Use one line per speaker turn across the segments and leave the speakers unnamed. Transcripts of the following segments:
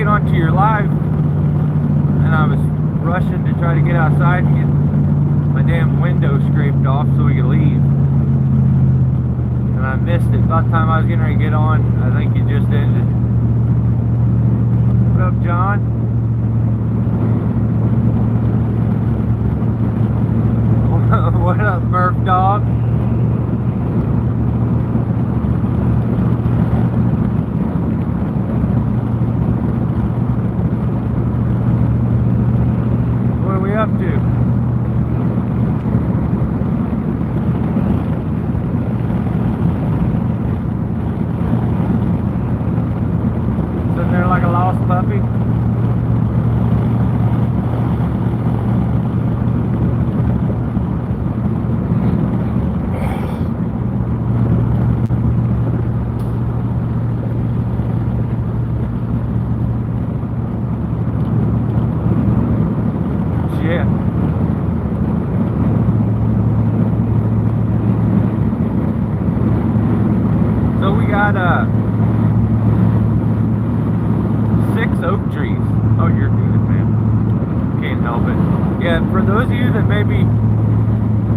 get onto your live, and I was rushing to try to get outside and get my damn window scraped off so we could leave. And I missed it. By the time I was getting ready to get on, I think it just ended. What up, John? What up, Murph Dog? What are we up to? Sitting there like a lost puppy. Got 6 oak trees. Oh, you're good, man. Can't help it. Yeah, for those of you that maybe,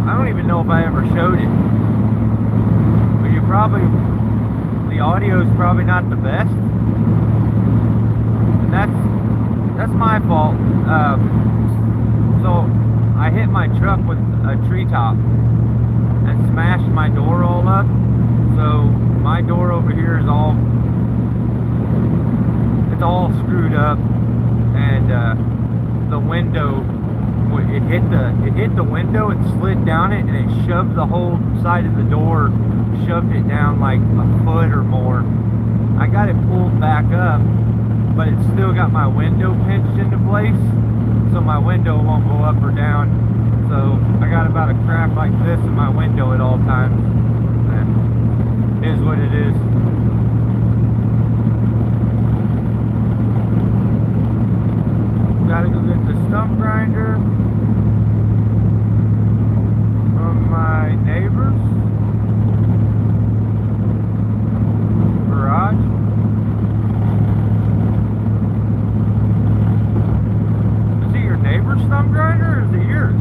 I don't even know if I ever showed it, but you probably, the audio is probably not the best. And that's my fault. So I hit my truck with a treetop and smashed my door all up. So my door over here is all screwed up, and the window, it hit the window and slid down it, and it shoved the whole side of the door, shoved it down like a foot or more. I got it pulled back up, but it still got my window pinched into place, so my window won't go up or down. So I got about a crack like this in my window at all times. Is what it is. Gotta go get the stump grinder from my neighbor's garage. Is it your neighbor's stump grinder or is it yours?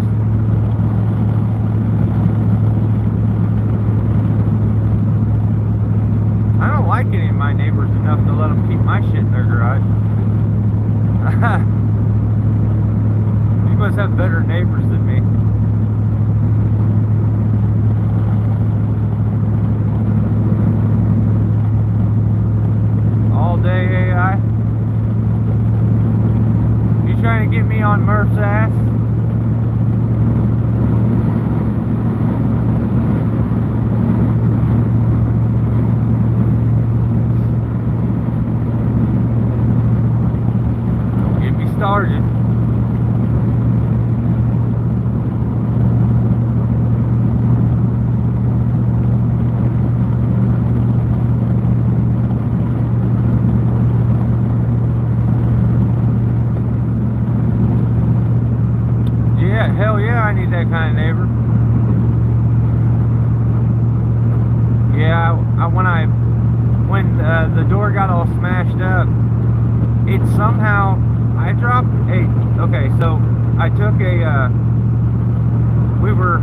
I don't like any of my neighbors enough to let them keep my shit in their garage. You must have better neighbors than me. All day AI. You trying to get me on Murph's ass? Started. Yeah, hell yeah, I need that kind of neighbor. Yeah, when the door got all smashed up, it somehow, I dropped okay, so I took we were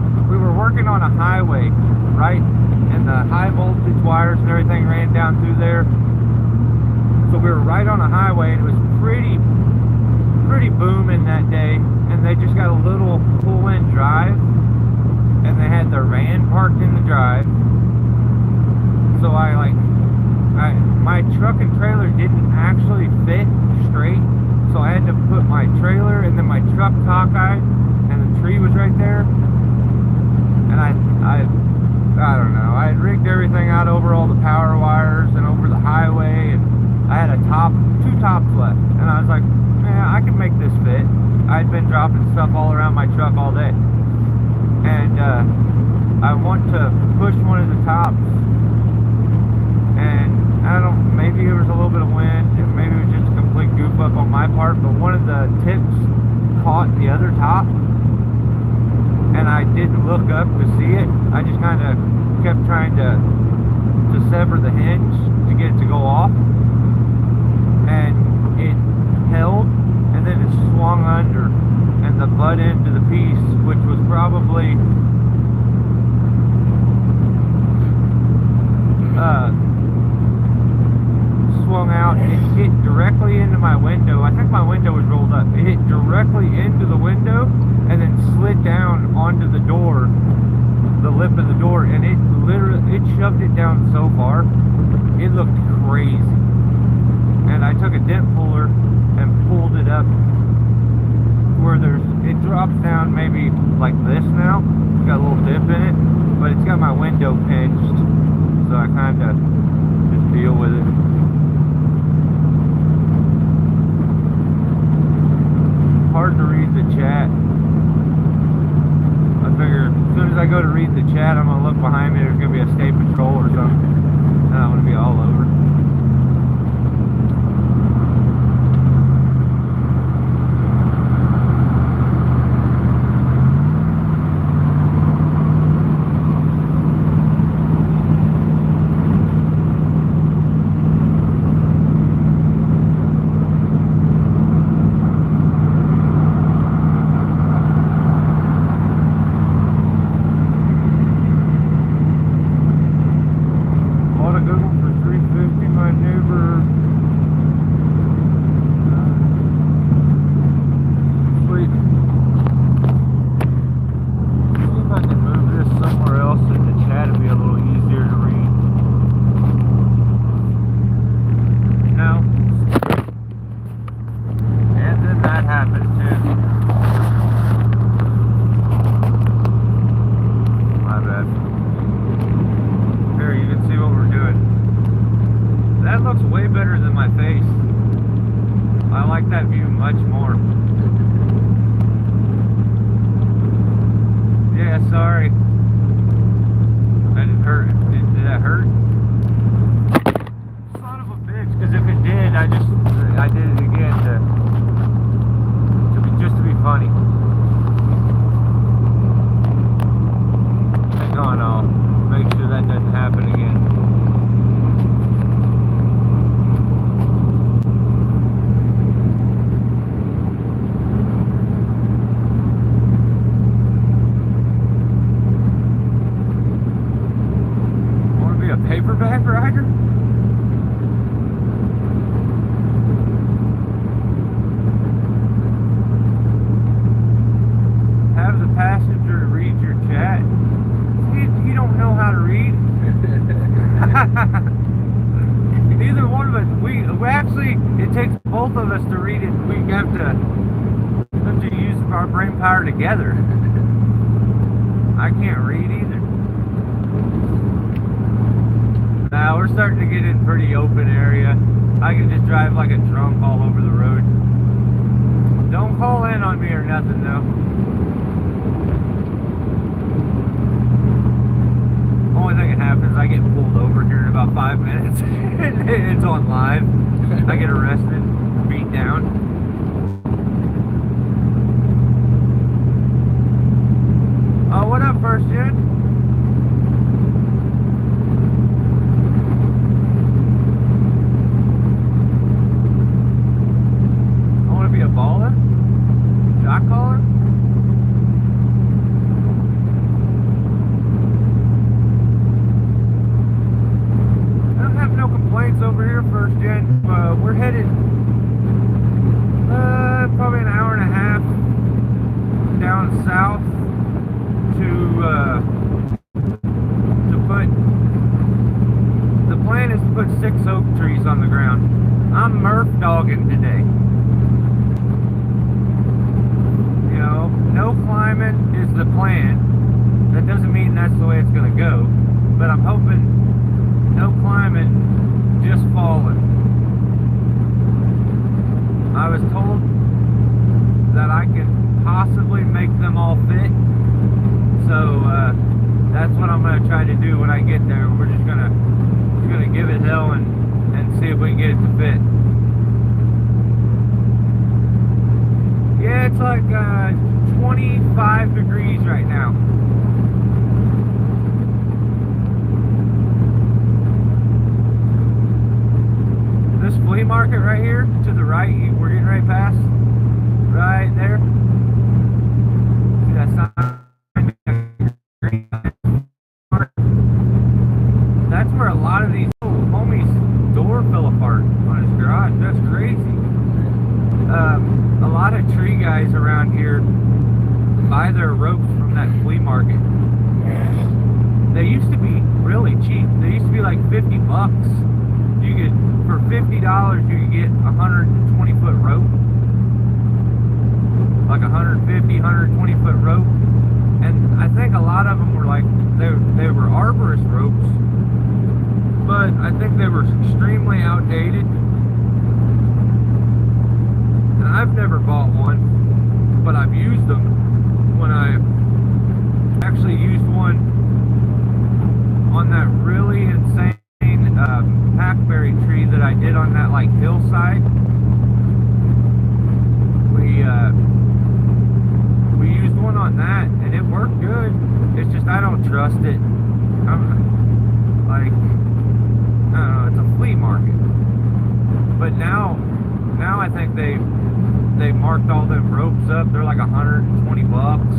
working on a highway, right? And the high voltage wires and everything ran down through there. So we were right on a highway, and it was pretty booming that day. And they just got a little pull-in drive, and they had their van parked in the drive. So my truck and trailer didn't actually fit straight. So I had to put my trailer and then my truck cockeyed, and the tree was right there. And I don't know, I had rigged everything out over all the power wires and over the highway, and I had two tops left. And I was like, yeah, I can make this fit. I'd been dropping stuff all around my truck all day. And I want to push one of the tops, and I don't, maybe there was a little bit of wind, and maybe it was just a complete goof up on my part, but one of the tips caught the other top, and I didn't look up to see it. I just kind of kept trying to sever the hinge to get it to go off, and it held, and then it swung under, and the butt end of the piece, which was probably swung out, and it hit directly into my window. I think my window was rolled up. It hit directly into the window and then slid down onto the door, the lip of the door, and it shoved it down so far, it looked crazy. And I took a dent puller and pulled it up where it drops down maybe like this now. It's got a little dip in it, but it's got my window pinched, so I kind of just deal with it. Hard to read the chat. I figure as soon as I go to read the chat, I'm gonna look behind me. There's gonna be a state patrol or something, and I'm gonna be all over. Neither one of us. We actually, it takes both of us to read it. We have to use our brain power together. I can't read either. Now we're starting to get in pretty open area. I can just drive like a drunk all over the road. Don't call in on me or nothing though. Only thing that happens, I get pulled over here in about 5 minutes. It's on live. I get arrested, beat down. Oh, what up, First Gen? I want to be a baller? Shot caller? Over here, First Gen. We're headed probably an hour and a half down south to put. The plan is to put 6 oak trees on the ground. I'm Murph dogging today. You know, no climbing is the plan. That doesn't mean that's the way it's gonna go, but I'm hoping no climbing. Just falling. I was told that I could possibly make them all fit, so that's what I'm going to try to do when I get there. We're just gonna give it hell and see if we can get it to fit. Yeah, it's like 25 degrees right now. This flea market right here to the right, we're getting ready really cheap. They used to be like 50 bucks. You could, for $50, you could get 120 foot rope. Like 150, 120 foot rope. And I think a lot of them were like, they were arborist ropes, but I think they were extremely outdated. And I've never bought one, but I've used them. When I actually used one on that really insane hackberry tree that I did on that like hillside. We used one on that and it worked good. It's just I don't trust it. I'm like, I don't know, it's a flea market. But now I think they marked all them ropes up. They're like 120 bucks.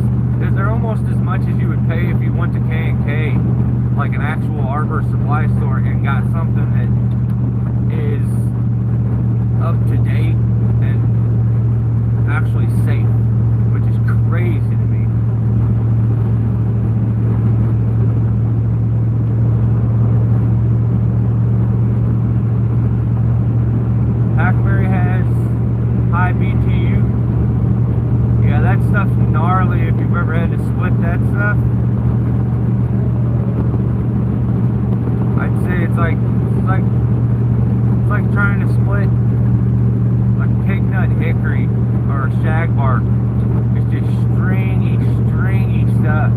They're almost as much as you would pay if you went to K&K, like an actual arbor supply store, and got something that is up to date and actually safe, which is crazy to me. Hackberry has high BTU. Yeah, that stuff's gnarly if you've ever had to split that stuff. I'd say it's like trying to split like pig nut hickory or shagbark. It's just stringy stuff.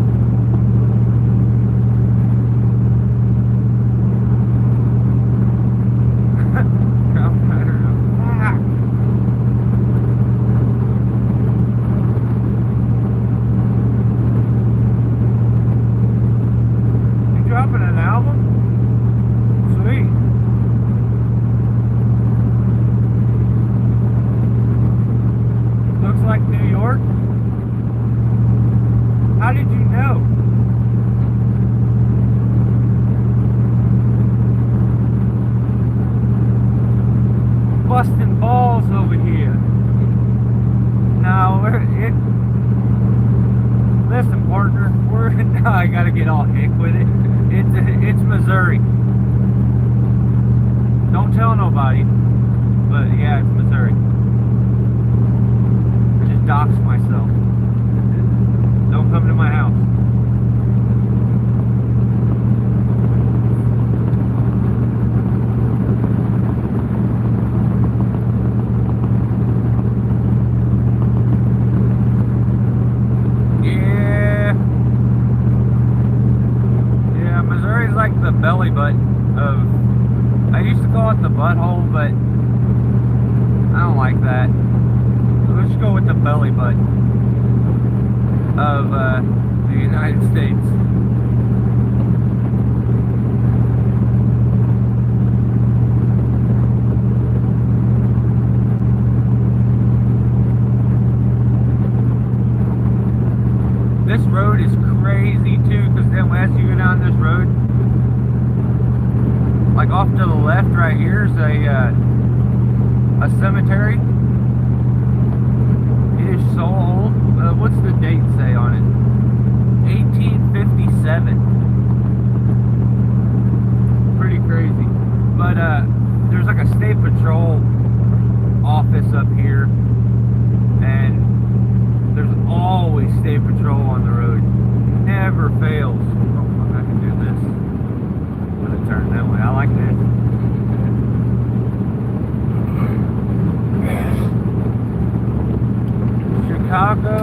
You dropping an album? Sweet. Looks like New York. How did you know? Busting balls over here. No, listen, partner. Now I gotta get all hick with it. It's Missouri. Don't tell nobody. But yeah, it's Missouri. I just doxed myself. Don't come to my house. Yeah, Missouri's like the belly button of, I used to call it the butthole, but I don't like that. Let's go with the belly button of the United States. This road is crazy too, because then as you go down this road, like off to the left right here is a cemetery. It is so old. What's the date say on it? 1857. Pretty crazy. But there's like a state patrol office up here, and there's always state patrol on the road. Never fails. Oh, I can do this. I'm gonna turn that way. I like this. Chicago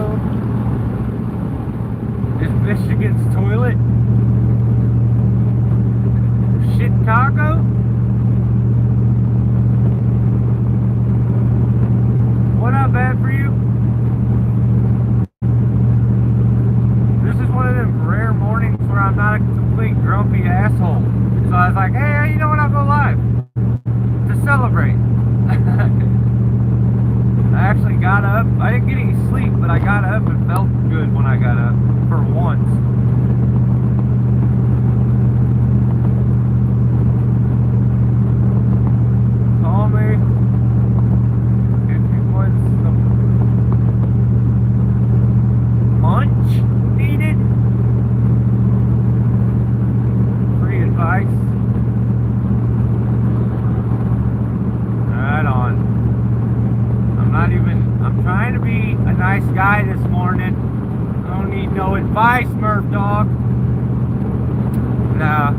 is Michigan's toilet. Chicago? What not bad for you? This is one of them rare mornings where I'm not a complete grumpy asshole. So I was like, hey, you know what? I'll go live to celebrate. I actually got up. I didn't get any sleep, but I got up and felt good when I got up for once. Call me if you want some munch needed. Free and Bye, Smurf dog. No.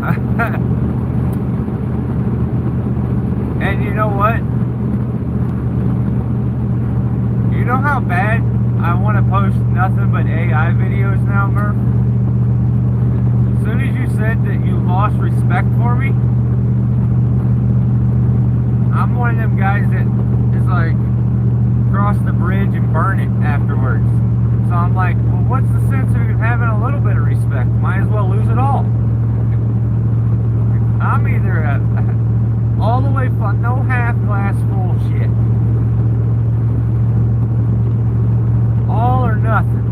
And you know what? You know how bad I want to post nothing but AI videos now, Murph? As soon as you said that you lost respect for me, I'm one of them guys that is like, cross the bridge and burn it afterwards. So I'm like, well, what's the sense of having a little bit of respect? Might as well lose it all. I'm either all the way full, no half glass full shit. All or nothing.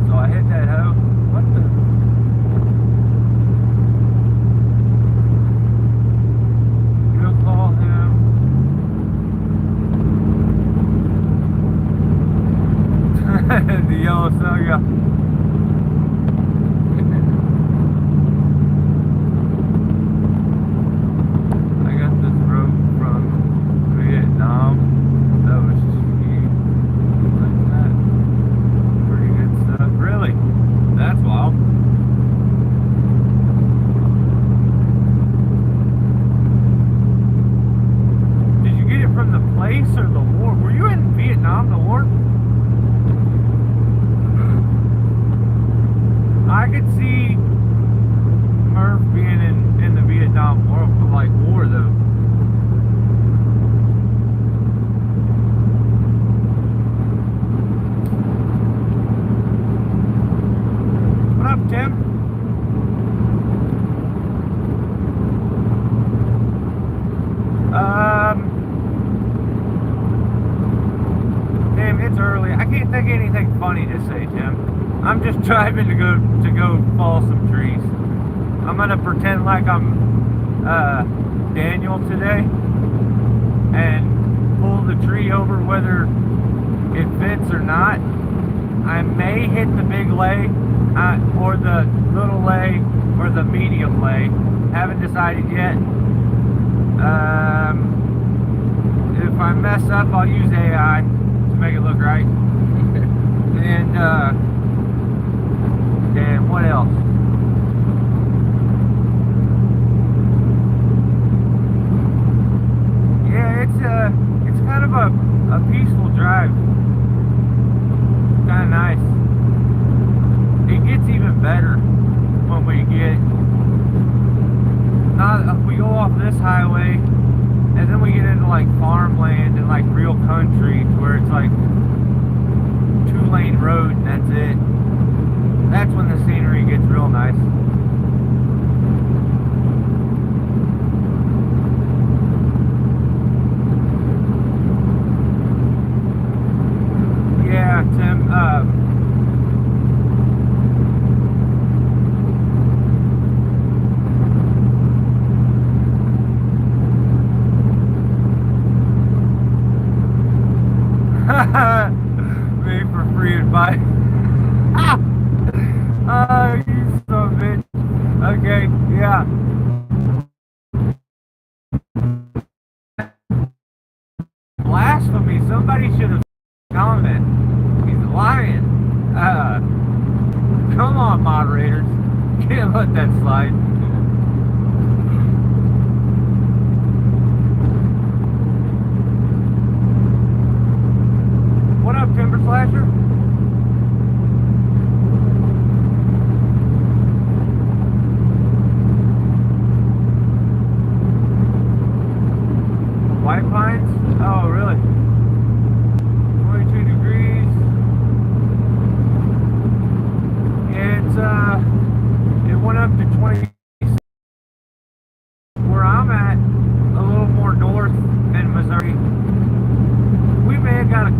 So I hit that hoe. What the? You'll call him. The yellow sun, yeah. I'm just driving to go fall some trees. I'm gonna pretend like I'm Daniel today and pull the tree over whether it fits or not. I may hit the big lay or the little lay or the medium lay. Haven't decided yet. If I mess up, I'll use AI to make it look right. And damn, what else? Yeah, it's kind of a peaceful drive. Kind of nice. It gets even better when we go off this highway, and then we get into like farmland and like real country where it's like 2-lane road and that's it. That's when the scenery gets real nice. Yeah, Tim, me for free advice. Oh, you son of a bitch. Okay, yeah. Blasphemy. Somebody should have commented. He's lying. Come on, moderators. Can't let that slide. What up, Timber Slasher? White Pines? Oh, really? 22 degrees. It went up to 20. Where I'm at, a little more north in Missouri, we may have got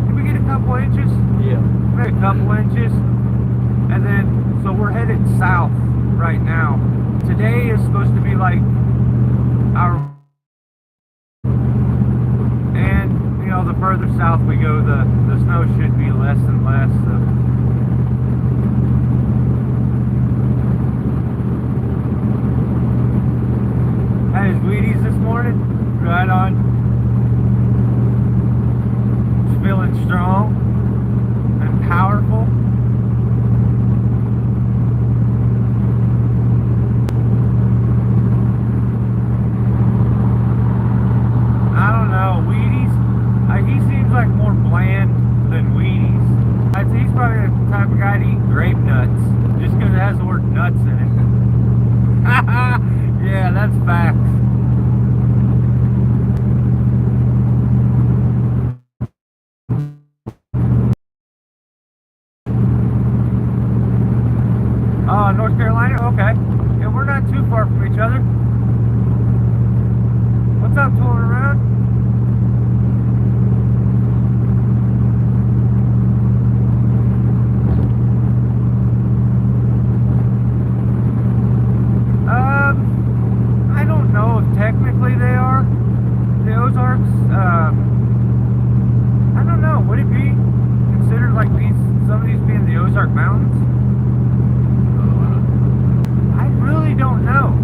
did we get a couple inches? Yeah. We had a couple inches. And then, so we're headed south right now. Today is supposed to be like our, and you know, the further south we go, the snow should be less and less. So. Had his Wheaties this morning. Right on. strong and powerful. I don't know, Wheaties, he seems like more bland than Wheaties. He's probably the type of guy to eat grape nuts, just because it has the word nuts in it. Yeah, that's facts. Oh, North Carolina? Okay. Yeah, we're not too far from each other. What's up, tooling around? I don't know if technically they are. The Ozarks, I don't know. Would it be considered like some of these being the Ozark Mountains? I really don't know.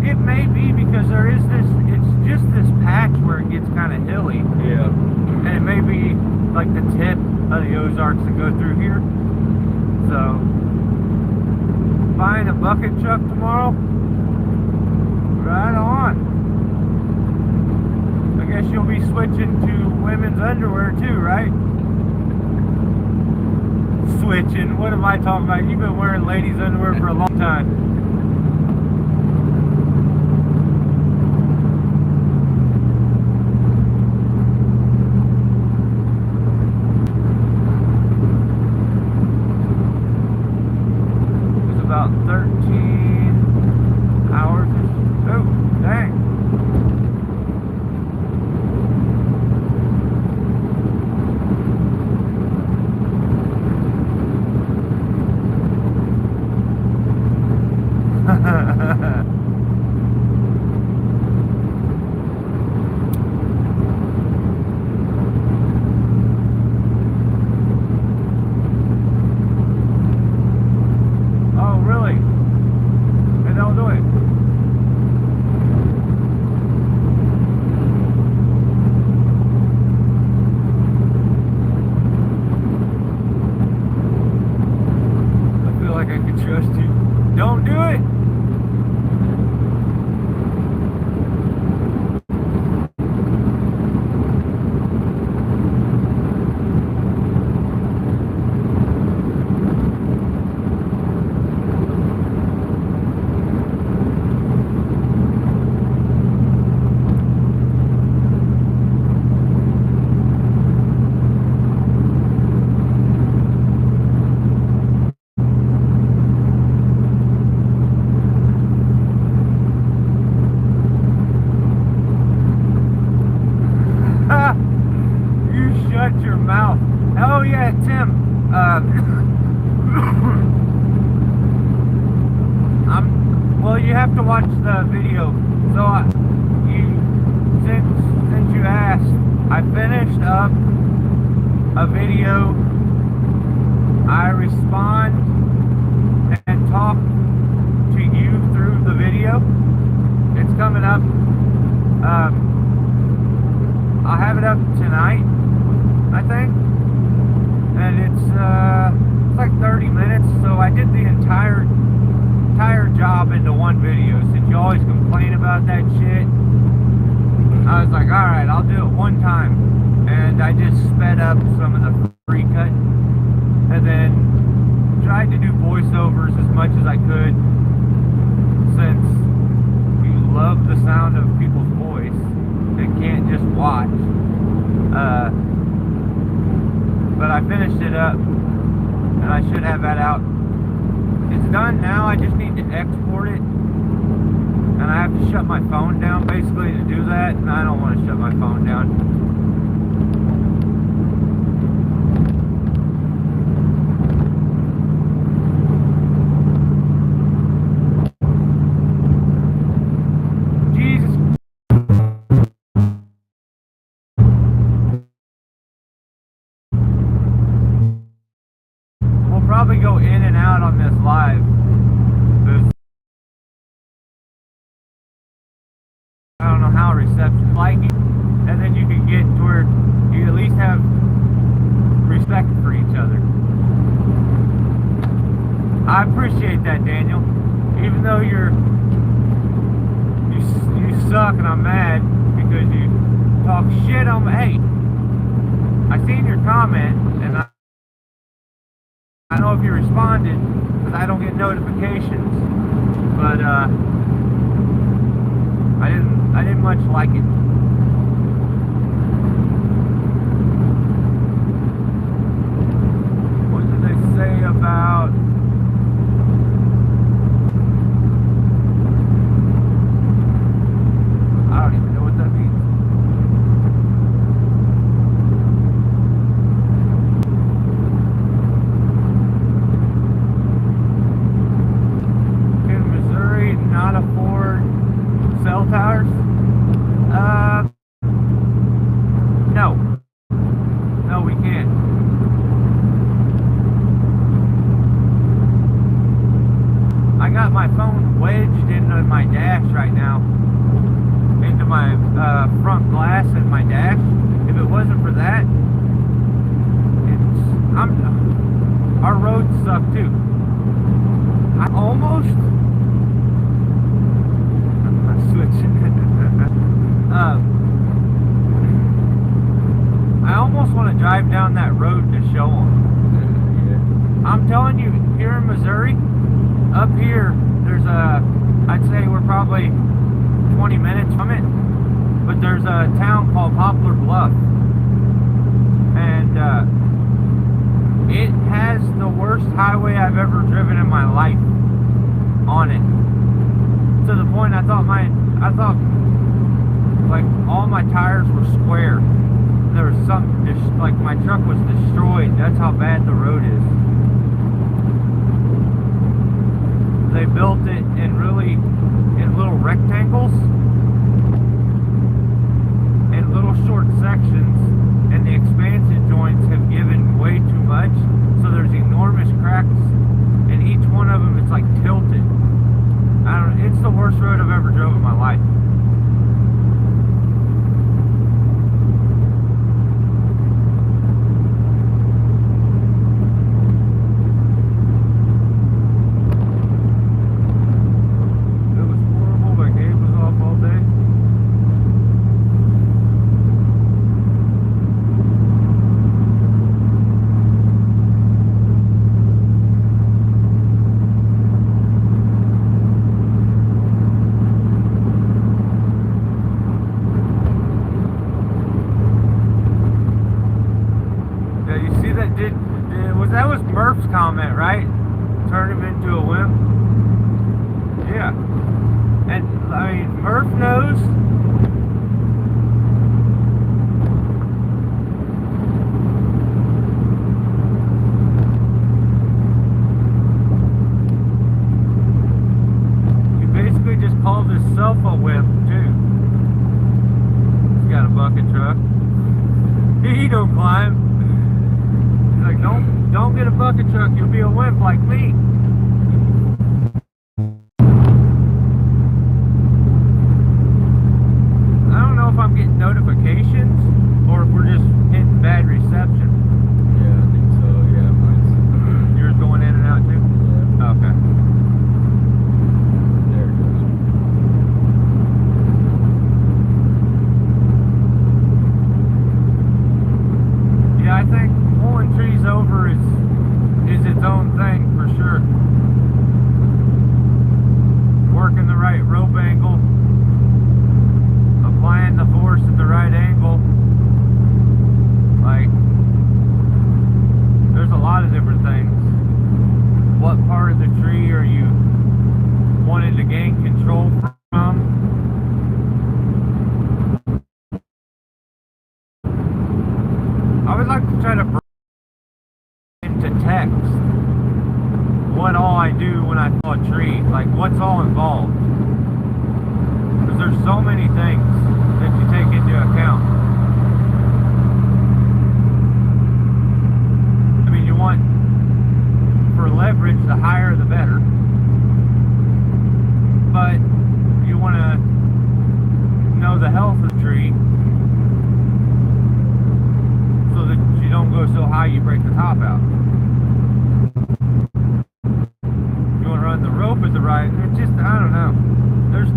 It may be because there is it's just this patch where it gets kind of hilly.
Yeah.
And it may be like the tip of the Ozarks that go through here. So, buying a bucket truck tomorrow? Right on. I guess you'll be switching to women's underwear too, right? Switching? What am I talking about? You've been wearing ladies' underwear for a long time. It's about 13 hours. Oh, dang. Oh, really? And they'll do it. I feel like I can trust you. Don't do it. You shut your mouth. Oh yeah, Tim. Well, you have to watch the video. So since you asked, I finished up a video. I respond and talk to you through the video. It's coming up. I'll have it up tonight, I think, and it's like 30 minutes. So I did the entire job into one video. Since you always complain about that shit, I was like, all right, I'll do it one time, and I just sped up some of the free cut, and then tried to do voiceovers as much as I could, since you love the sound of people's voice. They can't just watch. But I finished it up, and I should have that out. It's done now. I just need to export it, and I have to shut my phone down basically to do that, and I don't want to shut my phone down. Probably go in and out on this live. I don't know how reception's like, and then you can get to where you at least have other. I appreciate that, Daniel. Even though you suck and I'm mad because you talk shit on me. Hey, I seen your comment and I don't know if you responded because I don't get notifications, but I didn't much like it. What did they say about I don't even know what that means. Can Missouri not afford cell towers? No. No, we can't. I got my phone wedged into my dash right now. Into my front glass and my dash. If it wasn't for that, our roads suck too. I'm switching. I almost want to drive down that road to show them. Yeah. I'm telling you, here in Missouri, up here, there's I'd say we're probably 20 minutes from it, but there's a town called Poplar Bluff, and it has the worst highway I've ever driven in my life on it, to the point I thought like all my tires were square. There was something just like my truck was destroyed. That's how bad the road is. They built it in little rectangles and little short sections, and the expansion joints have given way too much, so there's enormous cracks, and each one of them is like tilted. It's the worst road I've ever drove in my life. That was Murph's comment, right? Turn him into a wimp. Yeah. And, I mean, Murph knows. He basically just called himself a wimp, too. He's got a bucket truck. He don't climb. He's like, don't get a bucket truck, you'll be a wimp like me. I don't know if I'm getting notifications or if we're just hitting bad reception.
Yeah, I think so. Yeah, mine's.
Yours going in and out too?
Yeah.
Okay.
There it goes.
Yeah, I think pulling trees over is its own thing for sure. Working the right rope angle, applying the force at the right angle. Like, there's a lot of different things. What part of the tree are you wanting to gain control from? I would like to try to bring into text what all I do when I pull a tree, like what's all involved, because there's so many things that you take into account. I mean, you want, for leverage, the higher the better, but you want to know the health of the tree so that you don't go so high high you break the top out. You want to run the rope at the right. It's just, I don't know.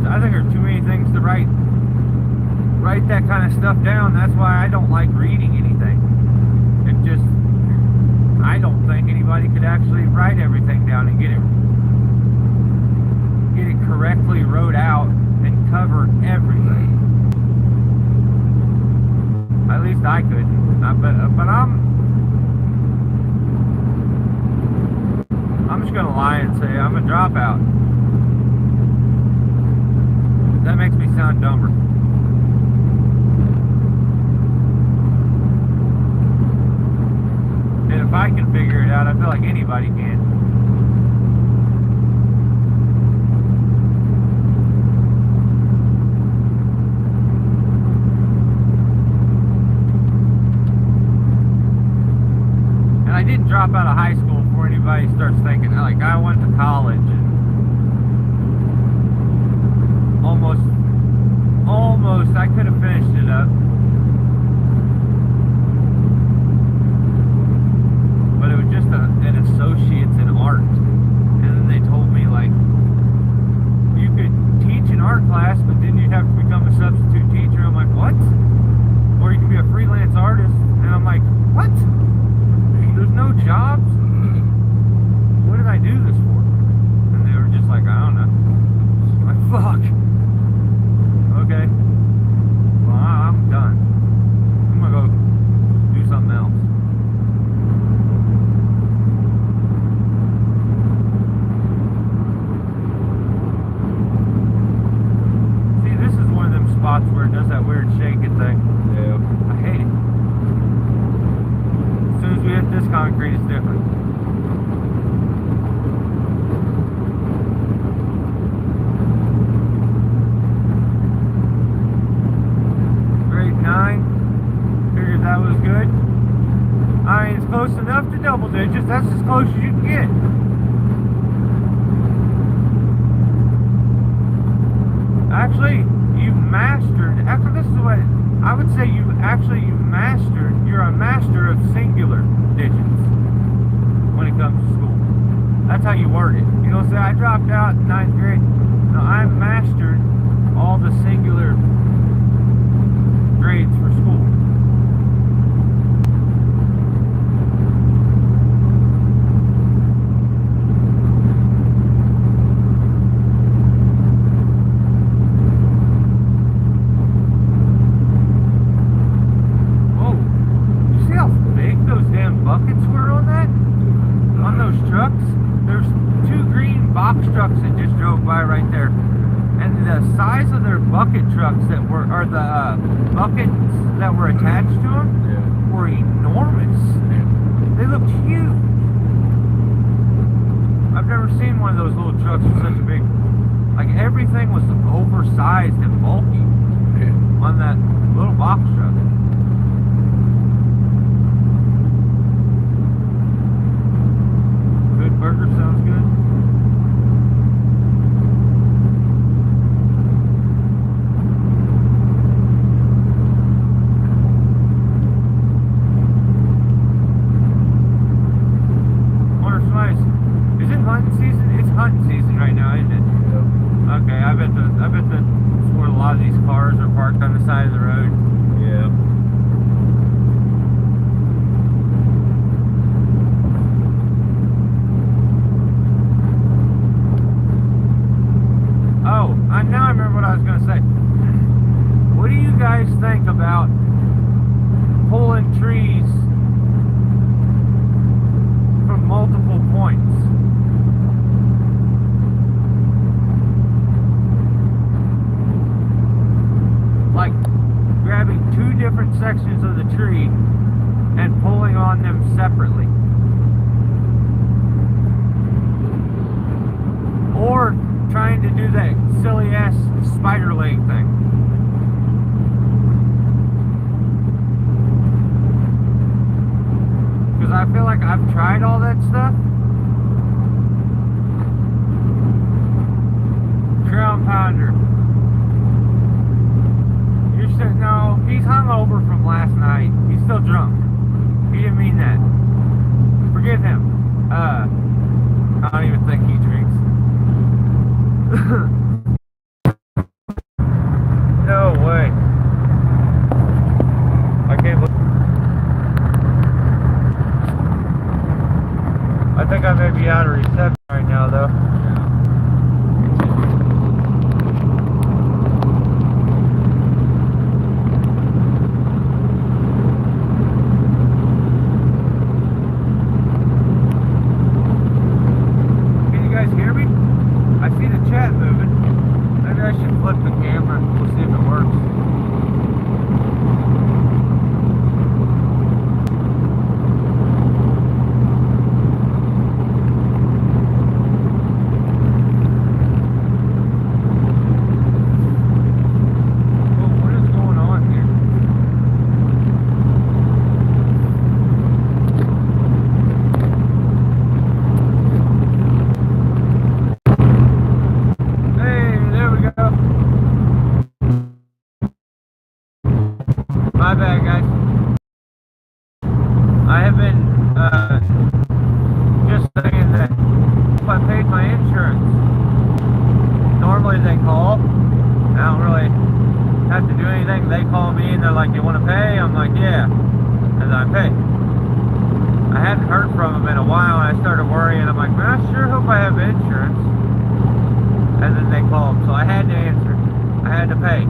I think there's too many things to write that kind of stuff down. That's why I don't like reading anything. It just, I don't think anybody could actually write everything down and get it correctly wrote out and cover everything. At least I couldn't. But I'm just gonna lie and say I'm a dropout. That makes me sound dumber. And if I can figure it out, I feel like anybody can. And I didn't drop out of high school before anybody starts thinking, like, I went to college and almost I could have finished it up. But it was just an associate's in art. And then they told me, like, you could teach an art class, but then you'd have to become a substitute teacher. I'm like, what? Or you can be a freelance artist. And I'm like, what? There's no jobs? What did I do this for? And they were just like, I don't know. I'm like, fuck. Okay. Well, I'm done. I'm gonna go do something else. See, this is one of them spots where it does that weird shaking thing.
Yeah.
I hate it. As soon as we hit this concrete, it's different. Grade 9. Figured that was good. I mean, it's close enough to double digits. That's as close as you can get. Actually, you mastered. After this is what I would say. You mastered. You're a master of singular digits when it comes to school. That's how you word it. You don't say I dropped out in 9th grade. No, I mastered all the singular grades for school. Buckets were on that? On those trucks? There's 2 green box trucks that just drove by right there. And the size of their bucket trucks that were, or the buckets that were attached to them, were enormous. They looked huge. I've never seen one of those little trucks with such a big, like everything was oversized and bulky on that little box truck. Burger sounds good. Wonder if somebody's, is it hunting season? It's hunting season right now, isn't it?
Yep.
Okay, I bet that's where a lot of these cars are parked on the side of the road.
Yeah.
Oh, now I remember what I was going to say. What do you guys think about pulling trees from multiple points? Like grabbing 2 different sections of the tree and pulling on them separately. Or trying to do that silly ass spider leg thing. Because I feel like I've tried all that stuff. Crown pounder. You're sitting, no, he's hungover from last night. He's still drunk. He didn't mean that. Forget him. I don't even think he drinks. No way. I can't believe. I think I may be out of reception right now, though. Can you guys hear me? I see the chat moving. Maybe I should flip the camera. We'll see if it works. My bad, guys. I have been just saying that if I paid my insurance, normally they call. I don't really have to do anything. They call me and they're like, "You want to pay?" I'm like, "Yeah," and I pay. I hadn't heard from them in a while, and I started worrying. I'm like, "Man, I sure hope I have insurance." And then they called, so I had to answer. I had to pay.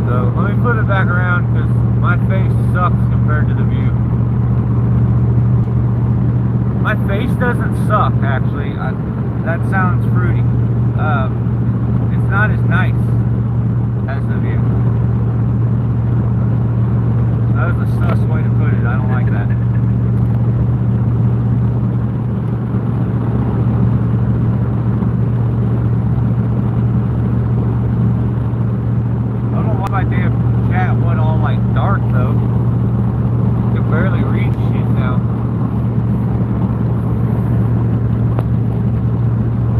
So let me flip it back around because my face sucks compared to the view. My face doesn't suck, actually. That sounds fruity. It's not as nice as the view. That was a sus way to put it. I don't like that. My damn chat went all like dark though. You can barely read shit now.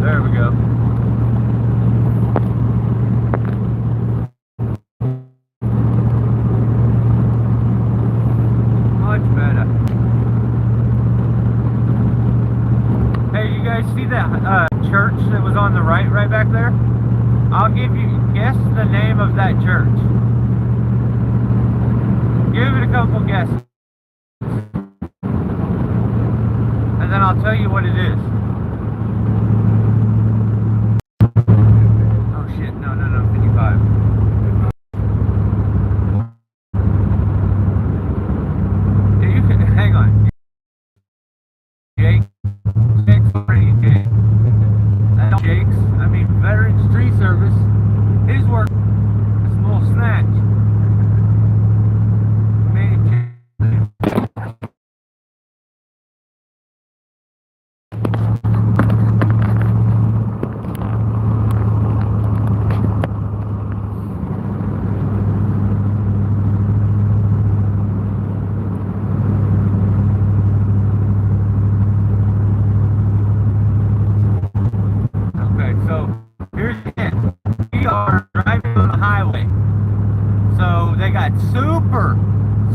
There we go. Much better. Hey, you guys see that church that was on the right back there? I'll give you, guess the name of that church. Give it a couple guesses. And then I'll tell you what it is. Oh shit, no, 55. Yeah, you can, hang on. Jake? Jake? That's Jake's, I mean, Veterans Tree Service. His work is a little snatch.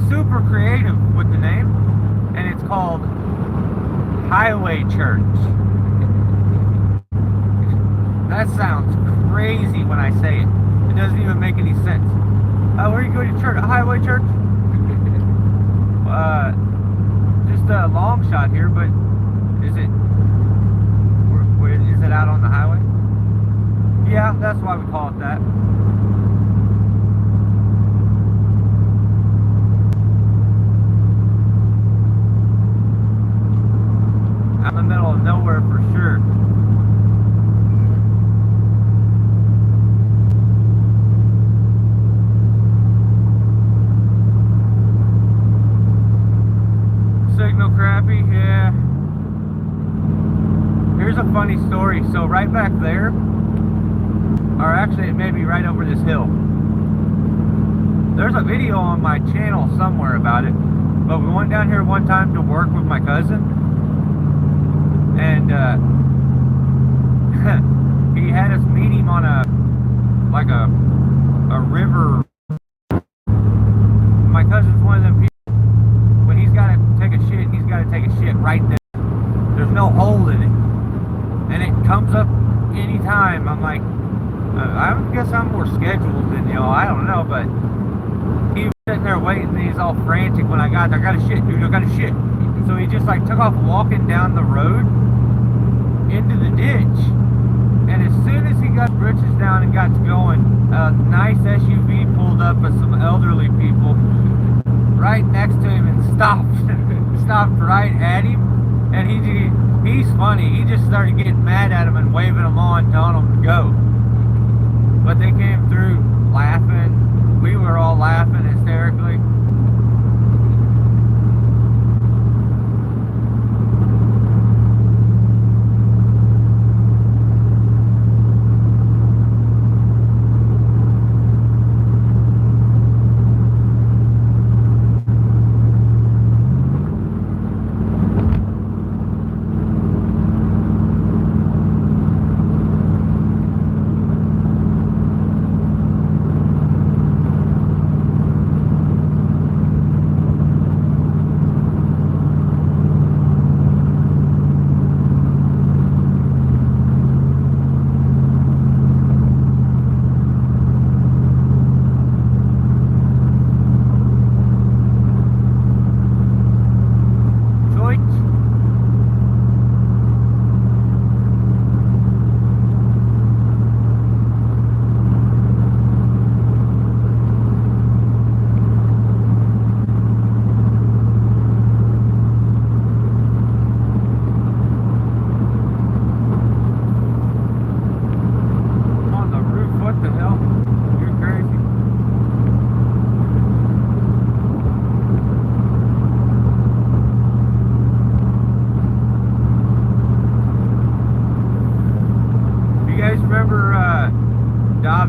Super creative with the name, and it's called Highway Church. That sounds crazy when I say it. It doesn't even make any sense. Where are you going to church? A Highway Church? Just a long shot here, but is it out on the highway? Yeah, that's why we call it that. Out in the middle of nowhere for sure. Signal crappy, yeah. Here's a funny story. So right back there, or actually it may be right over this hill. There's a video on my channel somewhere about it, but we went down here one time to work with my cousin. And he had us meet him on a river. My cousin's one of them people, when he's right there. There's no hole in it. And it comes up anytime. I'm like, I guess I'm more scheduled than y'all. I don't know, but he was sitting there waiting, and he's all frantic when I got there. I got to shit, dude. I got to shit. So he just like took off walking down the road into the ditch. And as soon as he got britches down and got to going, a nice SUV pulled up with some elderly people right next to him and stopped. Stopped right at him. And he's funny. He just started getting mad at him and waving them on, telling them to go. But they came through laughing. We were all laughing hysterically.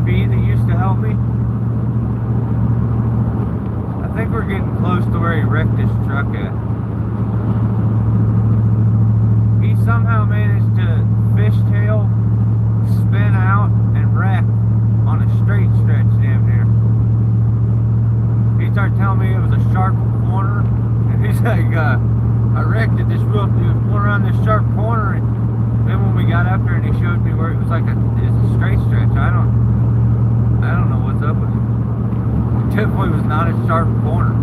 Davy that used to help me. I think we're getting close to where he wrecked his truck at. He somehow managed to fishtail, spin out, and wreck on a straight stretch damn near. He started telling me it was a sharp corner, and he's like, I wrecked it this real went around this sharp corner, and then when we got up there and he showed me where it was like it's a straight stretch, I don't know what's up with it. It definitely was not a sharp corner.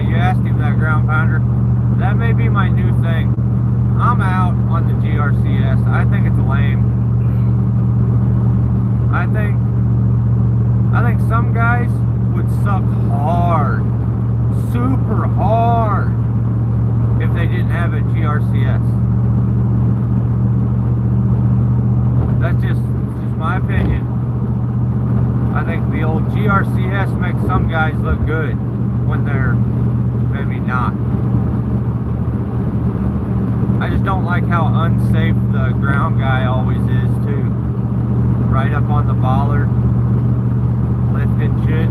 You asked him that ground pounder. That may be my new thing. I'm out on the GRCS. I think it's lame. I think some guys would suck hard, super hard, if they didn't have a GRCS. That's just my opinion. I think the old GRCS makes some guys look good when they're maybe not. I just don't like how unsafe the ground guy always is too. Right up on the bollard, lifting shit,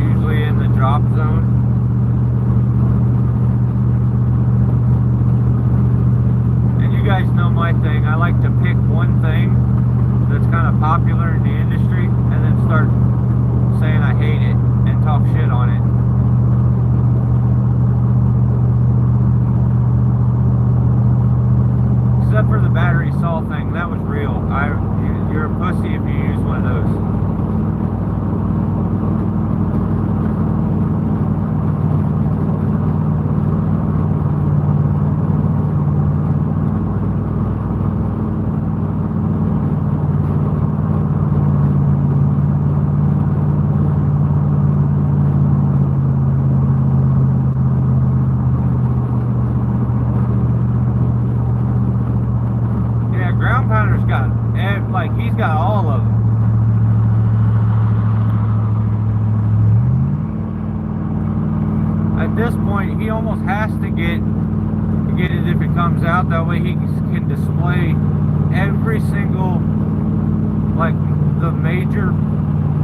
usually in the drop zone. And you guys know my thing, I like to pick one thing that's kind of popular in the industry and then start saying I hate it and talk shit on it. Except for the battery saw thing, that was real. You're a pussy if you use one of those. ground pounder's got, like, he's got all of them. At this point, he almost has to get it if it comes out. That way he can display every single, like, the major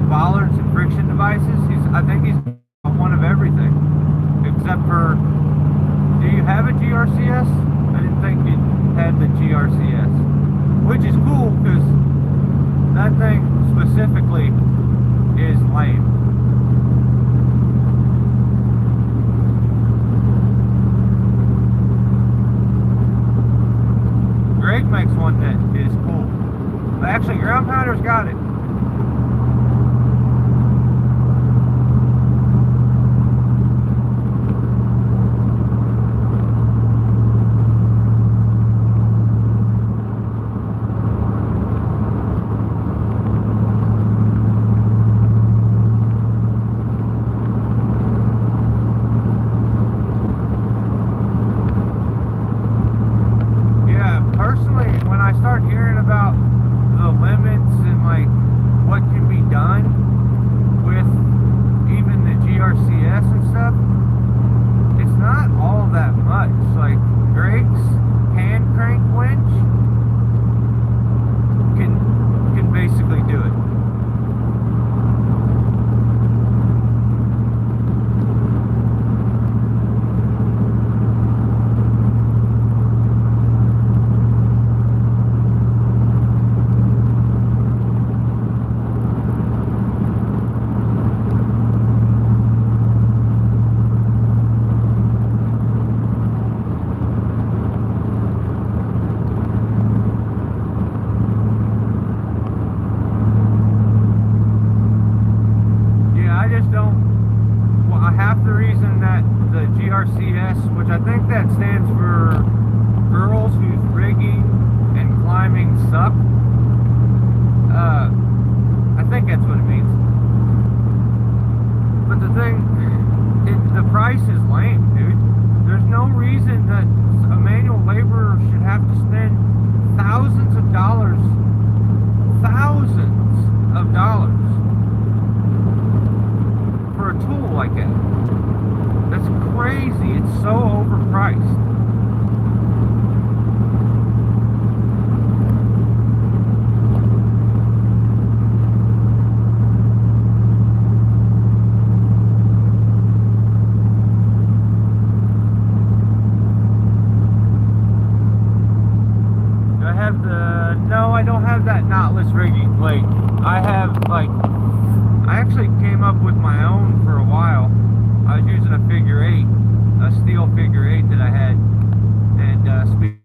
bollards and friction devices. I think he's one of everything. Except for, do you have a GRCS? I didn't think you had the GRCS. Which is cool, because that thing specifically is lame. Greg makes one that is cool. But actually, ground pounder's got it. GRCS, which I think that stands for girls whose rigging and climbing suck. I think that's what it means. But the thing, the price is lame, dude. There's no reason that a manual laborer should have to spend thousands of dollars for a tool like that. That's crazy. It's so overpriced. No, I don't have that knotless rigging plate. I have, like, I actually came up with my own for a while. I was using a figure 8, a steel figure 8 that I had, and speed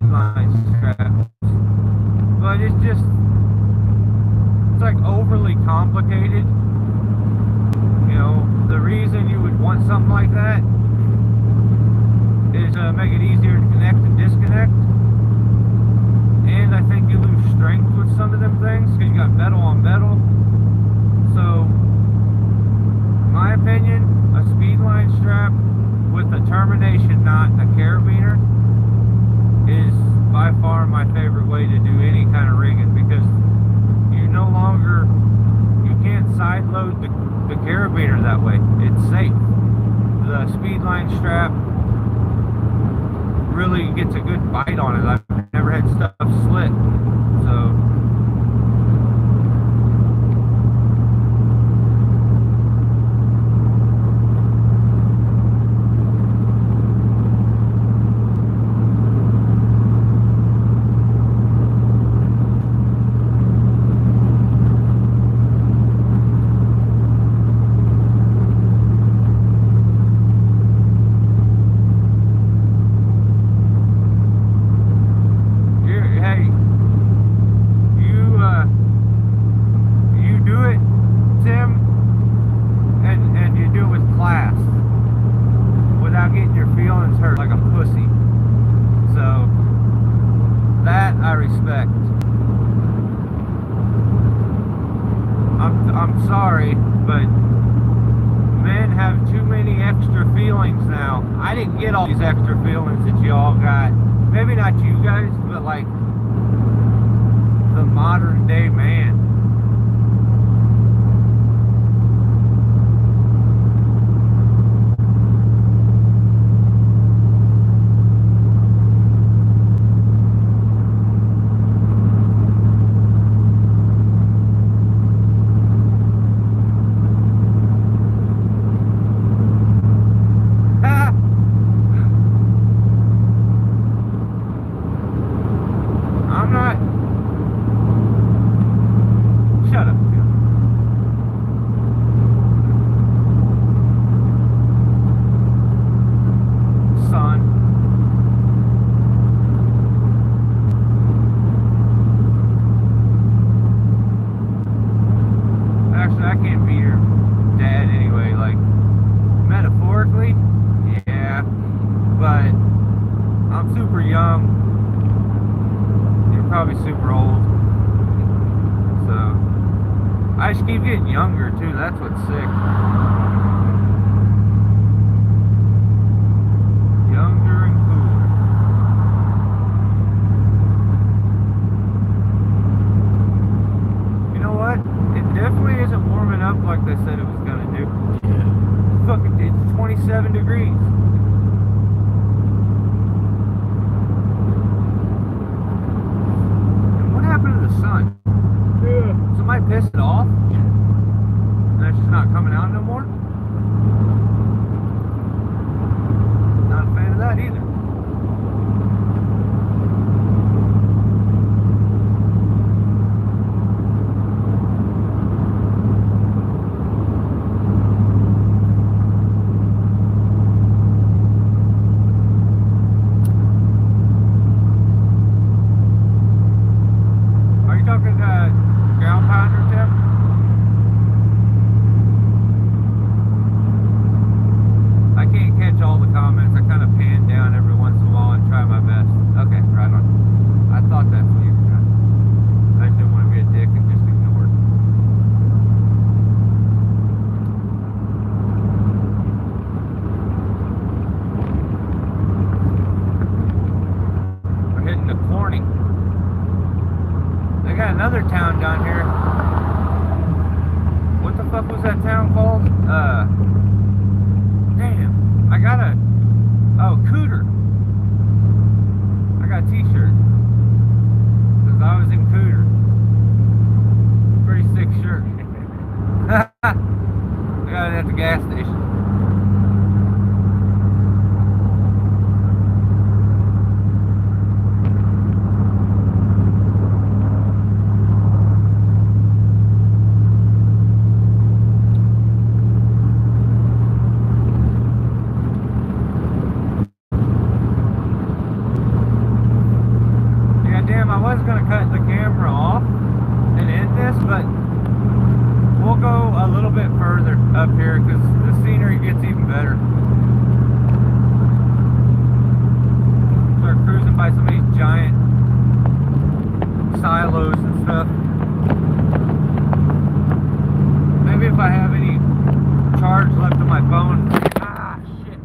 line straps. But it's just, it's like overly complicated. You know, the reason you would want something like that is to make it easier to connect and disconnect. And I think you lose strength with some of them things because you got metal on metal. So, in my opinion, a speed line strap with a termination knot and a carabiner is by far my favorite way to do any kind of rigging, because you no longer, you can't side load the carabiner that way. It's safe. The speed line strap really gets a good bite on it. I've never had stuff slit, so I'm sorry, but men have too many extra feelings now. I didn't get all these extra feelings that y'all got. Maybe not you guys, but like modern day man. I'm not. Shut up, Tim. Son. Actually, I can't be your dad anyway. Like, metaphorically, yeah. But I'm super young. You're probably super old. So I just keep getting younger too. That's what's sick. Younger and cooler. You know what? It definitely isn't warming up like they said it was gonna do.
Yeah.
Fucking, it's 27 degrees. And what happened to the sun?
Yeah.
Somebody pissed it off? And it's just not coming out no more? Not a fan of that either. Are you talking ground pounder, Tim? I can't catch all the comments. I kind of pan down every once in a while and try my best. Okay, right on. I thought that's what you were trying. I just didn't want to be a dick and just ignore it. We're hitting the Corning. They got another town down here. What the fuck was that town called? Damn. I got a... Oh, Cooter. I got a t-shirt. Because I was in Cooter. Pretty sick shirt. I got it at the gas station. Damn, I was gonna cut the camera off and end this, but we'll go a little bit further up here because the scenery gets even better. Start cruising by some of these giant silos and stuff. Maybe if I have any charge left on my phone. Ah, shit.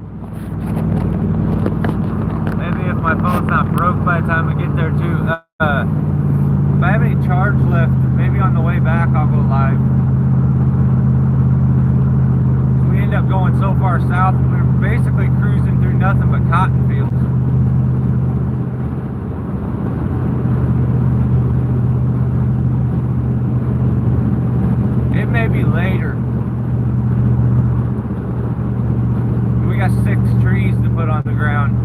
Maybe if my phone's not broke by the time we get there too. If I have any charge left, maybe on the way back I'll go live. We end up going so far south, we're basically cruising through nothing but cotton fields. It may be later. We got 6 trees to put on the ground.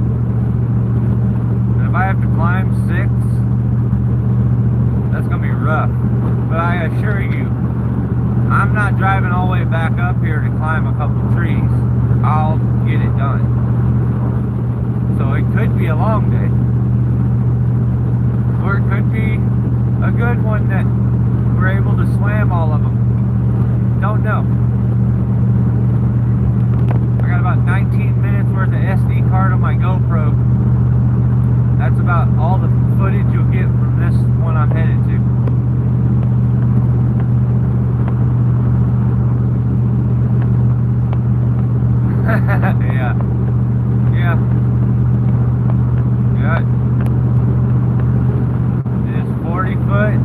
And if I have to climb 6, that's gonna be rough. But I assure you, I'm not driving all the way back up here to climb a couple trees. I'll get it done. So it could be a long day. Or it could be a good one that we're able to slam all of them. Don't know. I got about 19 minutes worth of SD card on my GoPro. That's about all the footage you'll get from this one I'm headed to. Yeah. Yeah. Yeah. It is 40 foot.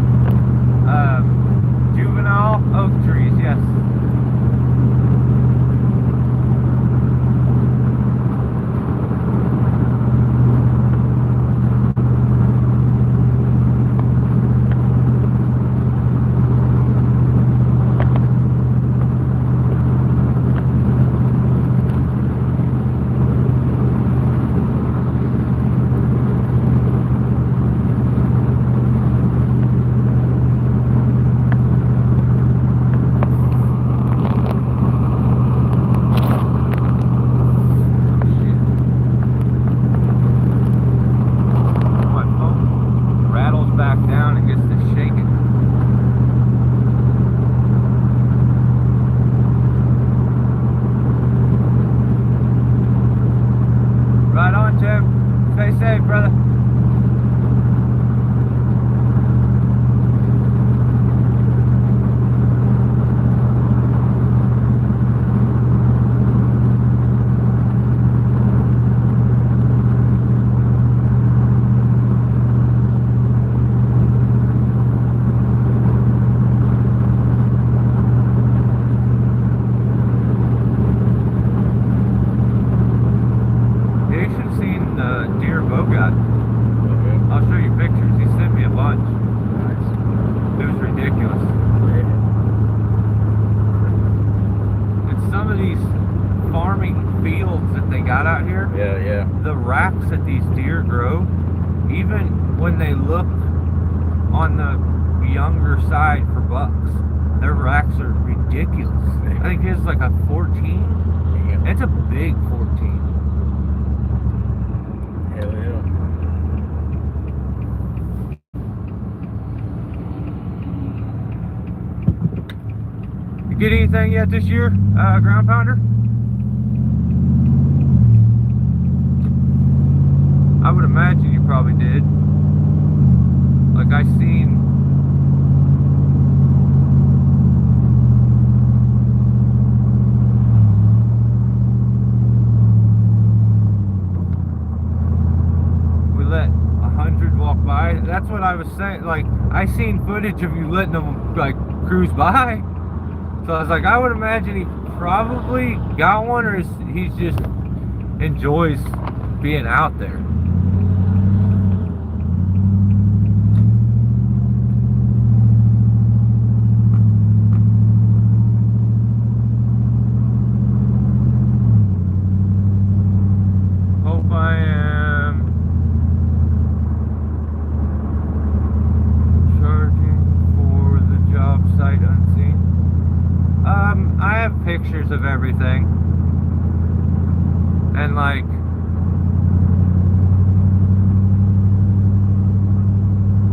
racks that these deer grow, even when they look on the younger side for bucks, their racks are ridiculous. I think it's like a 14.
Yeah.
It's a big 14.
Hell yeah.
You get anything yet this year, ground pounder? I would imagine you probably did. Like I seen. We let 100 walk by. That's what I was saying. Like I seen footage of you letting them like cruise by. So I was like, I would imagine he probably got one, or he just enjoys being out there. Hope I am charging for the job site unseen. I have pictures of everything, and like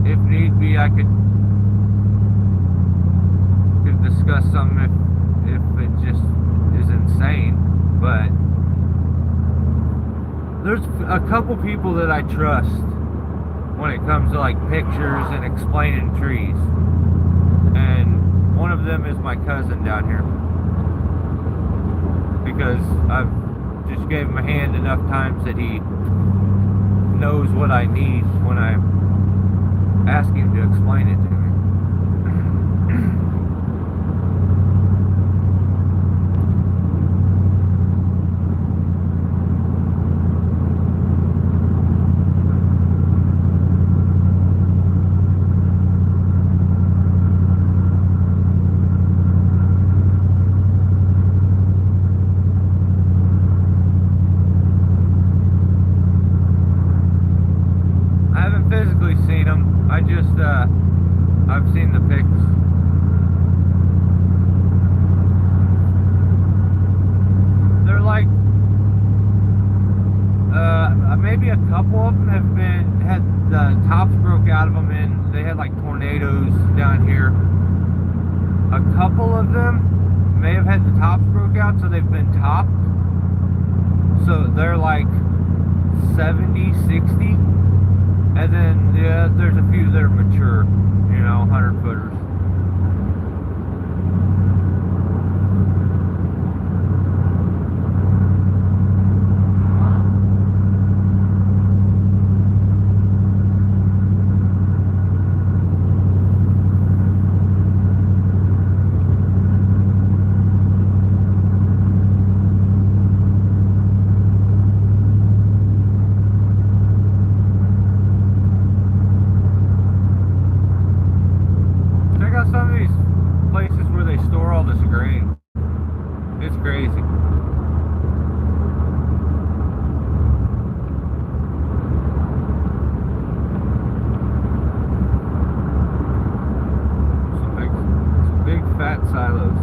if need be, I could discuss something if it just is insane. But there's a couple people that I trust when it comes to like pictures and explaining trees, and one of them is my cousin down here, because I've just gave him a hand enough times that he knows what I need when I ask him to explain it to me. Physically seen them. I just I've seen the pics. They're like maybe a couple of them had the tops broke out of them, and they had like tornadoes down here. A couple of them may have had the tops broke out, so they've been topped, so they're like 70, 60. And then, yeah, there's a few that are mature, 100 footers. Some of these places where they store all this grain, it's crazy. Some big fat silos.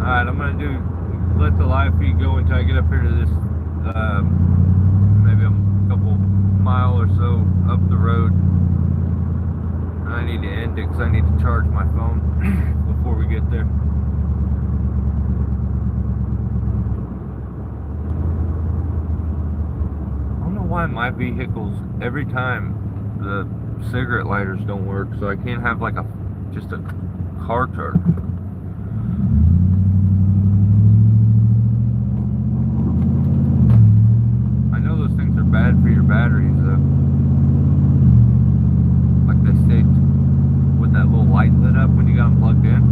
Alright, I'm gonna let the live feed go until I get up here to this, maybe a couple mile or so up the road. I need to end it because I need to charge my phone before we get there. I don't know why my vehicles, every time the cigarette lighters don't work, so I can't have like just a car charger. bad for your batteries though. Like they say, with that little light lit up when you got them plugged in,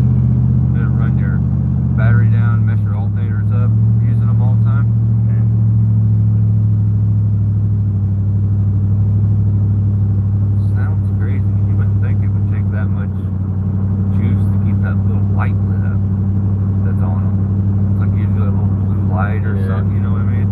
it'll run your battery down, mess your alternators up, using them all the time. Sounds crazy. You wouldn't think it would take that much juice to keep that little light lit up that's on them. It's like usually a little blue light or something, you know what I mean?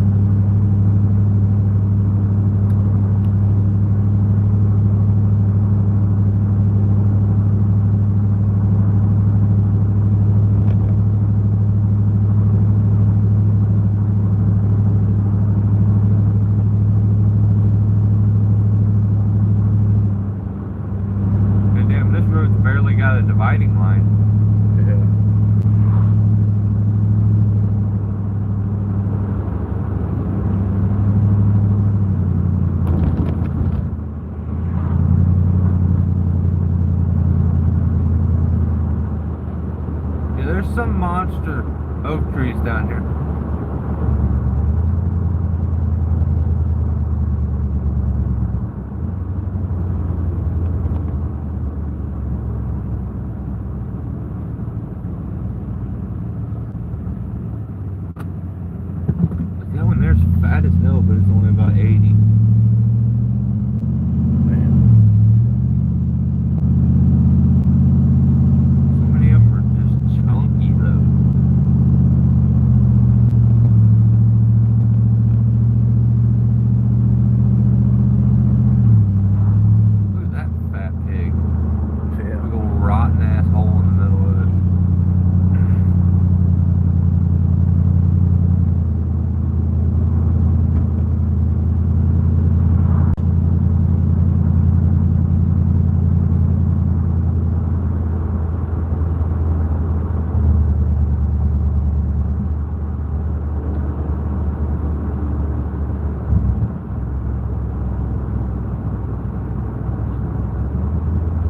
And damn, this road's barely got a dividing line. There's some monster oak trees down here. That one there's fat as hell, but it's only about 80.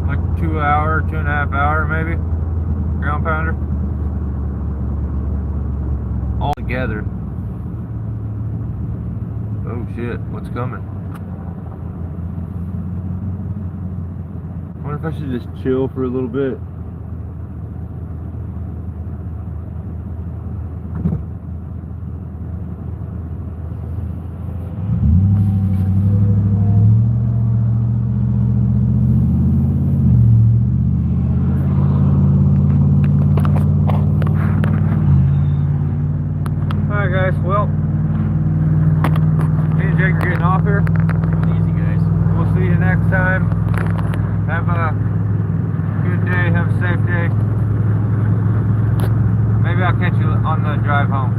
Like 2 hour, 2.5 hour maybe, ground pounder, all together. Oh shit, what's coming? I wonder if I should just chill for a little bit. Alright guys, well, me and Jake are getting off here.
Easy, guys.
We'll see you next time. Have a good day, have a safe day. Maybe I'll catch you on the drive home.